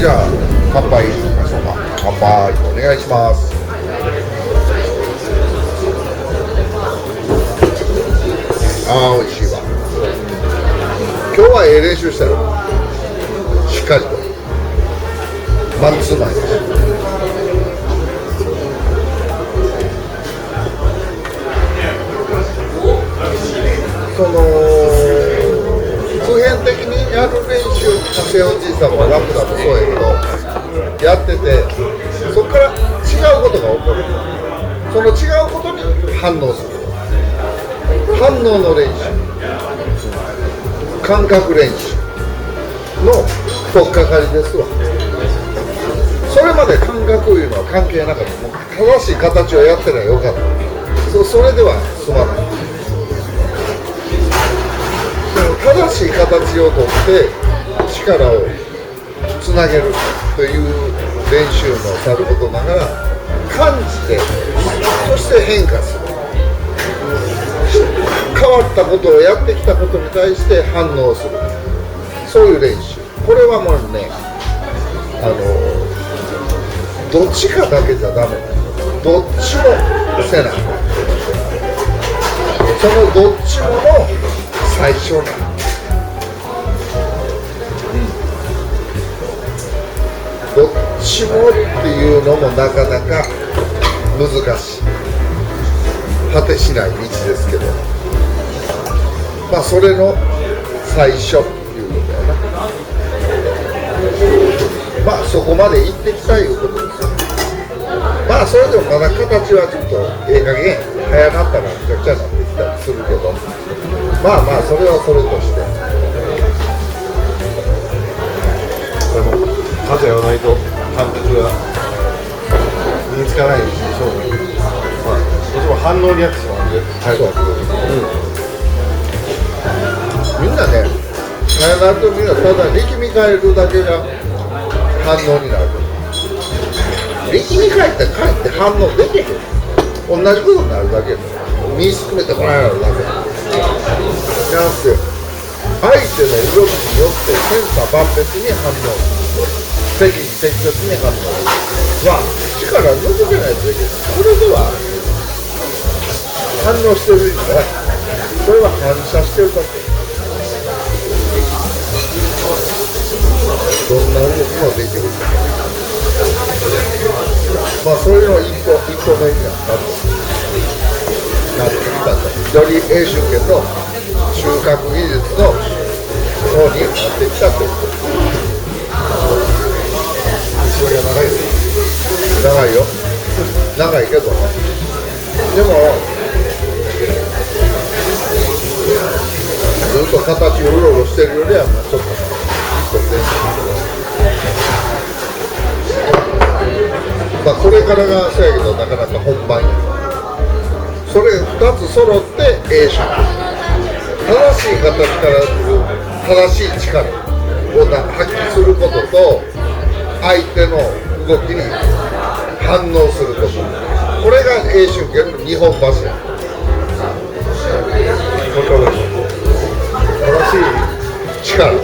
じゃあ乾杯しましょうか。乾杯お願いします。あー美味しいわ。今日は練習したよ。しっかりとマンツーマンです。その普遍的にやる練習、家庭おじいさんもラップだとそうやけどやってて、そこから違うことが起こる。その違うことに反応する。反応の練習、感覚練習の取っかかりですわ。それまで感覚いうのは関係なかった。もう正しい形をやってりゃよかった。それでは済まない。正しい形をとって力をつなげるという練習もさることながら、感じてそして変化する。変わったことをやってきたことに対して反応する、そういう練習。これはもうね、どっちかだけじゃダメ。どっちもせな。そのどっちもの最初な。どっちもっていうのもなかなか難しい。果てしない道ですけど、まあそれの最初っていうことやな。まあそこまで行ってきたいうことですよ。まあそれでもまだ形はちょっとええ加減早なったらめちゃくちゃになってきたりするけど、まあまあそれはそれとして、でも数やらないと感覚が身につかないでしょうね。まあどうしても反応リアクションなんで早くなってくる。みんなね、早なるとみんなただ力み変えるだけが反応になる。力み変えってかえって反応できへん。同じことになるだけで、身すくめてこないだけじゃなくて、相手の動きによって千差万別に反応する。適宜適切に反応する。まあ力抜けないといけない。これでは反応してるんじゃない。それは反射してるだけ。どんな動きもできる。まあそういうのを一歩目になったとなってきたと。より英春剣の収穫技術の方になってきたということです。それが長いです。長いよ。長いけどね。でもずっと形をうろうろしてるよりはちょっとまあこれからがそうやけど、なかなか本番や。それ2つ揃って英春。正しい形から来る正しい力を発揮することと、相手の動きに反応すること、これが英春剣の2本柱。正しい力を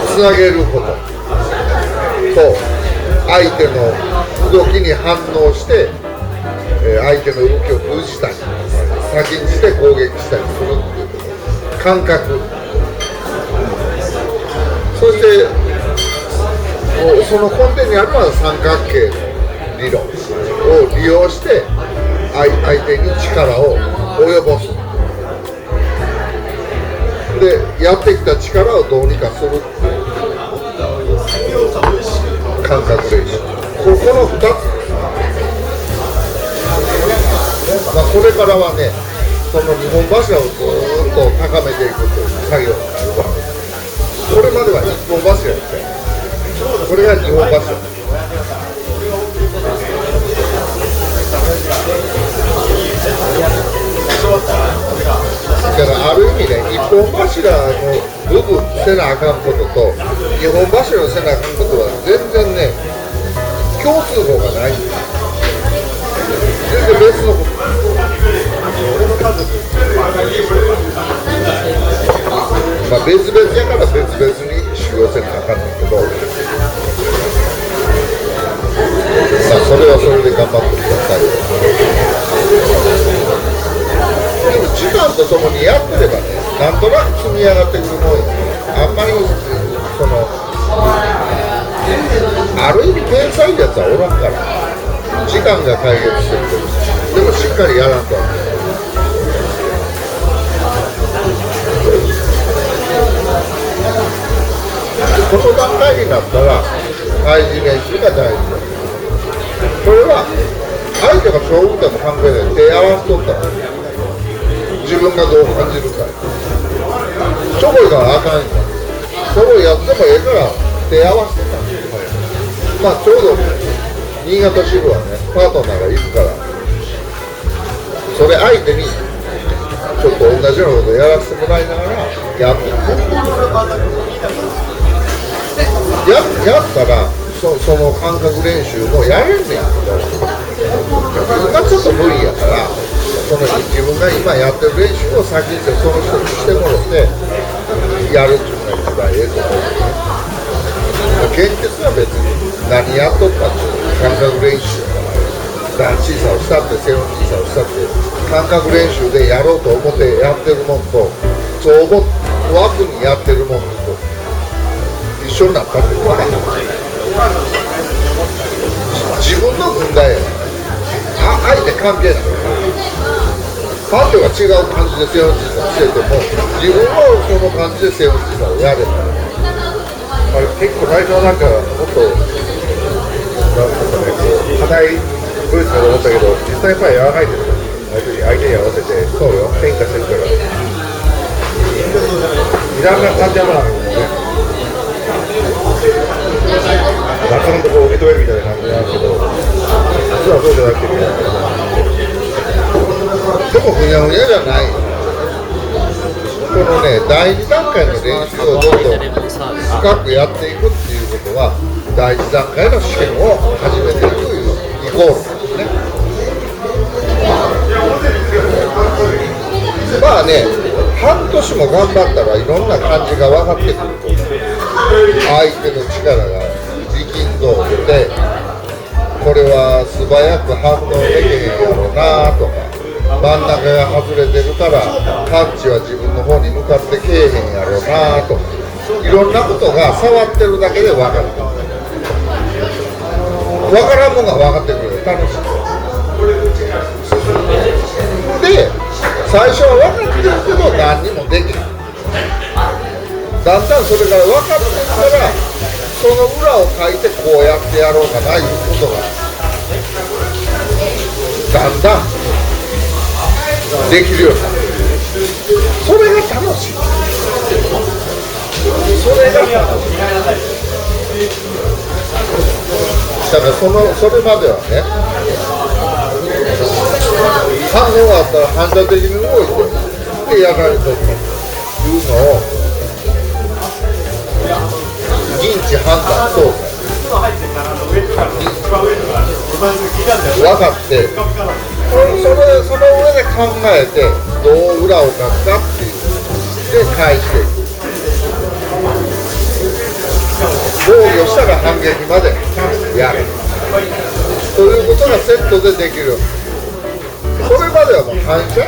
つなげることと、相手の動きに反応して、相手の動きを封じたり先にして攻撃したりするっていうこと、感覚。そしてその根底にあるのは三角形の理論を利用して相手に力を及ぼす。でやってきた力をどうにかするっていう感覚練習。この2つ、まあ、これからはね、その2本柱をずっと高めていくという作業になるわけです。これまでは1本柱でしたよ。これが2本柱。だからある意味ね、1本柱の部分せなあかんことと2本柱のせなあかんことは全然ね、共通項がないんです。全然別のこと。まあ別々やから別々に修行せなあかんねんけど、時間とともにやってればね、なんとなく積み上がってくるもんや。あんまりそのある意味天才ってやつはおらんから、時間が解決してるけど、でもしっかりやらんと。この段階になったら対人練習が大事だ。これは相手が勝負でも関係ない。手合わせとったら自分がどう感じるか。しょぼいからあかんやん。しょぼいやってもええから手合わせてたんですよ。まあちょうど新潟支部はね、パートナーがいるから、それ相手にちょっと同じようなことやらせてもらいながらやってやったらその感覚練習もやれんねんけど、今ちょっと無理やから、その自分が今やってる練習を先にその人にしてもらってやるっていうのが一番ええと思う。現実は別に何やっとったって感覚練習やから、段小さをしたって背の小さをしたって感覚練習でやろうと思ってやってるもんと、そう思枠にやってるもんと一緒になったってことは自分の問題や。相手関係ない。相手が違う感じで背の小さをしてても、自分はその感じで背の小さをやれば、あれ結構最初はなんかもっと硬いブーツだと思ったけど、実際やっぱり柔らかいですよ。相手に合わせてそうよ変化してるから、二段が感じはまだもうね、ガツンとこう受け止めるみたいな感じなんですけど、実はそうじゃなくてみたいな。でもふにゃふにゃじゃない。このね、第2段階の練習をどんどん深くやっていくっていうことは、第1段階の試験を始めていくというイコールですね。まあね、半年も頑張ったらいろんな感じが分かってくると思う。相手の力が力んどうで、これは素早く反応できへんやろなとか、真ん中が外れてるからパンチは自分の方に向かってけえへんやろなとか、いろんなことが触ってるだけで分かる。分からんもんが分かってくる。楽しい。で、最初は分かってるけど何にもできない。だんだんそれから分かってるから、その裏を書いてこうやってやろうかないうことがだんだんできるようになる。それが楽しい。それが楽しい。だからそれまではね、反応があったら反射的に動いてでやられてるというのを認知判断操作分かって、その上で考えてどう裏をかくかっていうで返していく。防御したら反撃までやるということがセットでできる。それまではもう反射や。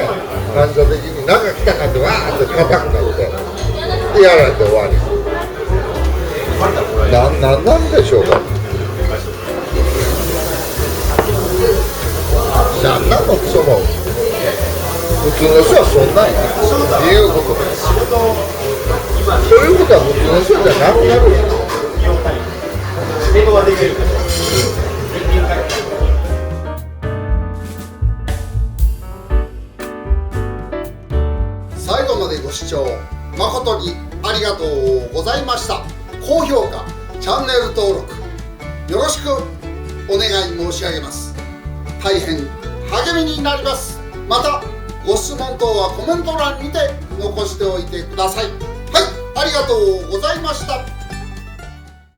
反射的に何か来たかってわーって硬くなってでやられて終わり。なんでしょうか。なんなのその普通の人はそんなんやいうことです。そういうことは普通の人じゃなくなるやん。最後までご視聴誠にありがとうございました。高評価、チャンネル登録よろしくお願い申し上げます。大変励みになります。またご質問等はコメント欄にて残しておいてください。はい、ありがとうございました。